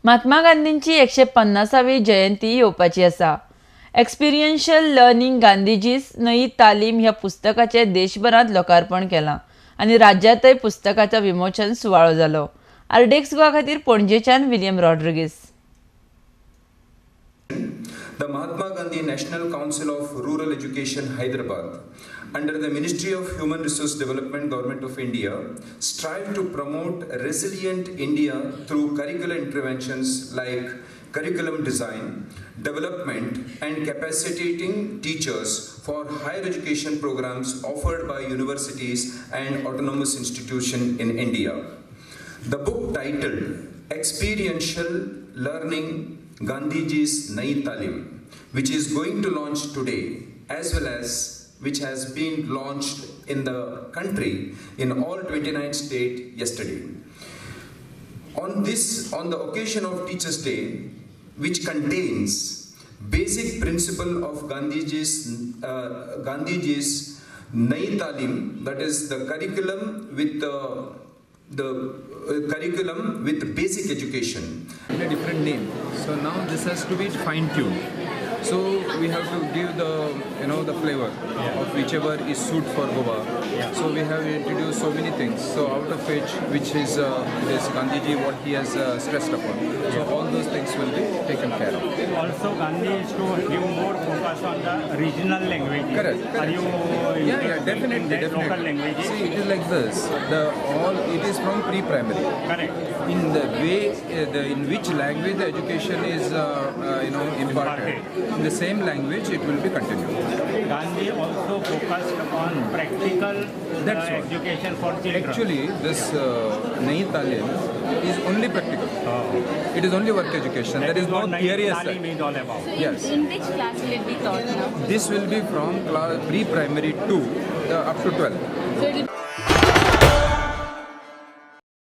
महात्मा गांधींची 150वी जयंती येवपाची आसा. एक्सपिरियन्शियल लर्निंग गांधीजीस नई तालीम ह्या पुस्तकाचे देशभरात लोकार्पण केलां आनी राज्यांतय पुस्तकाचो विमोचन सुवाळो जालो. आरडेक्स गोवा खातीर पणजेच्यान William Rodrigues. The Mahatma Gandhi National Council of Rural Education, Hyderabad, under the Ministry of Human Resource Development, Government of India, strive to promote resilient India through curricular interventions like curriculum design, development, and capacitating teachers for higher education programs offered by universities and autonomous institutions in India. The book titled Experiential Learning Gandhiji's Nai Talim, which is going to launch today, as well as which has been launched in the country in all 29 states yesterday. On the occasion of Teachers' Day, which contains basic principle of Gandhiji's Nai Talim, that is the curriculum with basic education. A different name. So now this has to be fine-tuned. So we have to give the flavor of whichever is suit for Goa. So we have introduced so many things. So out of which is this Gandhiji, what he has stressed upon. So all those things will be taken care of. Also, Gandhi is to give more focus on the regional languages. Correct. Are you Definitely. local languages? See, it is like this. It is from pre-primary. Correct. In the way, in which language the education is, imparted. In the same language, it will be continued. Gandhi also focused on practical education for children. Actually, this Nai Talim is only practical. It is only work education. There is no theory as such. Talim is all about. Yes. In which class will it be taught now? This will be from pre-primary 2 up to 12. So it will